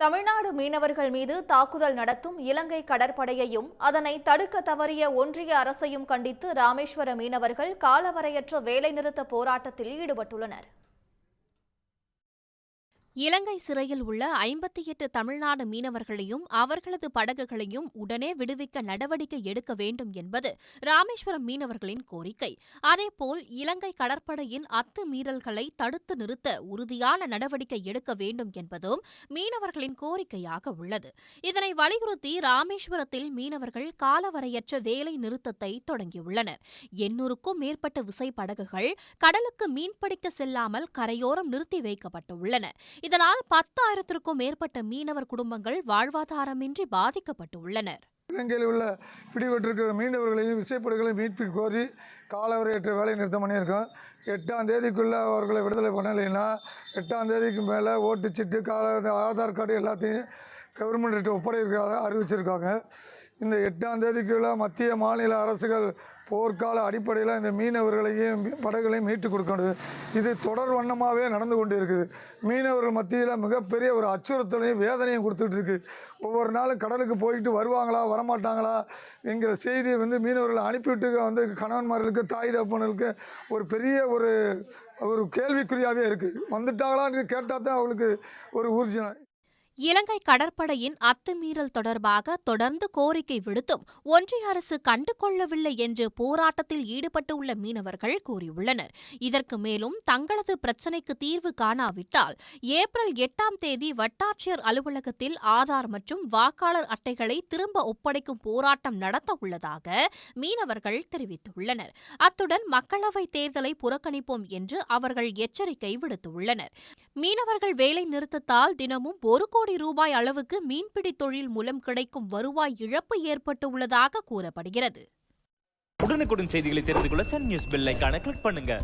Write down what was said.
தமிழ்நாடு மீனவர்கள் மீது தாக்குதல் நடத்தும் இலங்கை கடற்படையையும் அதனை தடுக்க தவறிய ஒன்றிய அரசையும் கண்டித்து ராமேஸ்வர மீனவர்கள் காலவரையற்ற வேலைநிறுத்த போராட்டத்தில் ஈடுபட்டுள்ளனர். இலங்கை சிறையில் உள்ள 58 தமிழ்நாடு மீனவர்களையும் அவர்களது படகுகளையும் உடனே விடுவிக்க நடவடிக்கை எடுக்க வேண்டும் என்பது ராமேஸ்வரம் மீனவர்களின் கோரிக்கை. அதேபோல் இலங்கை கடற்படையின் அத்துமீறல்களை தடுத்து நிறுத்த உறுதியான நடவடிக்கை எடுக்க வேண்டும் என்பதும் மீனவர்களின் கோரிக்கையாக உள்ளது. இதனை வலியுறுத்தி ராமேஸ்வரத்தில் மீனவர்கள் காலவரையற்ற வேலை நிறுத்தத்தை தொடங்கியுள்ளனர். 800க்கும் மேற்பட்ட விசைப்படகுகள் கடலுக்கு மீன்பிடிக்க செல்லாமல் கரையோரம் நிறுத்தி வைக்கப்பட்டுள்ளன. இதனால் 10,000க்கும் மேற்பட்ட மீனவர் குடும்பங்கள் வாழ்வாதாரமின்றி பாதிக்கப்பட்டுள்ளனர். இலங்கையில் உள்ள பிடிபட்டிருக்கிற மீனவர்களையும் விசைப்படகுகளையும் மீட்பு கோரி காலவரையற்ற வேலை நிறுத்தம் பண்ணியிருக்கோம். 8ஆம் தேதிக்குள்ளே அவர்களை விடுதலை பண்ணலைன்னா 8ஆம் தேதிக்கு மேலே ஓட்டுச்சீட்டு ஆதார் கார்டு எல்லாத்தையும் கவர்மெண்ட் ஒப்படைக்கிறதாக அறிவிச்சிருக்காங்க. இந்த 8ஆம் தேதிக்குள்ளே மத்திய மாநில அரசுகள் போர்க்கால அடிப்படையில் இந்த மீனவர்களையும் படகுகளையும் மீட்டு கொடுக்கணும். இது தொடர் வண்ணமாகவே நடந்து கொண்டு இருக்குது. மீனவர்கள் மத்தியில் மிகப்பெரிய ஒரு அச்சுறுத்தலையும் வேதனையும் கொடுத்துட்டு இருக்கு. ஒவ்வொரு நாளும் கடலுக்கு போயிட்டு வருவாங்களா வரமாட்டாங்களா என்கிற செய்தியை மீனவர்களை அனுப்பிவிட்டு கணவன்மார்களுக்கு தாய் தகப்பனுக்கு ஒரு பெரிய ஒரு கேள்விக்குறியாகவே இருக்குது. வந்துட்டாங்களான்னு கேட்டால் தான் அவங்களுக்கு ஒரு ஊர்ஜினா. இலங்கை கடற்படையின் அத்துமீறல் தொடர்பாக தொடர்ந்து கோரிக்கை விடுத்தும் ஒன்றிய அரசு கண்டுகொள்ளவில்லை என்று போராட்டத்தில் ஈடுபட்டுள்ள மீனவர்கள் கூறியுள்ளனர். இதற்கு மேலும் தங்களது பிரச்சினைக்கு தீர்வு காணாவிட்டால் ஏப்ரல் 8ஆம் தேதி வட்டாட்சியர் அலுவலகத்தில் ஆதார் மற்றும் வாக்காளர் அட்டைகளை திரும்ப ஒப்படைக்கும் போராட்டம் நடத்த உள்ளதாக மீனவர்கள் தெரிவித்துள்ளனர். அத்துடன் மக்களவைத் தேர்தலை புறக்கணிப்போம் என்று அவர்கள் எச்சரிக்கை விடுத்துள்ளனர். மீனவர்கள் வேலை நிறுத்தத்தால் தினமும் 1 கோடி ரூபாய் அளவுக்கு மீன்பிடி தொழில் மூலம் கிடைக்கும் வருவாய் இழப்பு ஏற்பட்டுள்ளதாக கூறப்படுகிறது. உடனுக்குடன் செய்திகளை தெரிந்து கொள்ள சன் நியூஸ் பெல் ஐகானை கிளிக் பண்ணுங்க.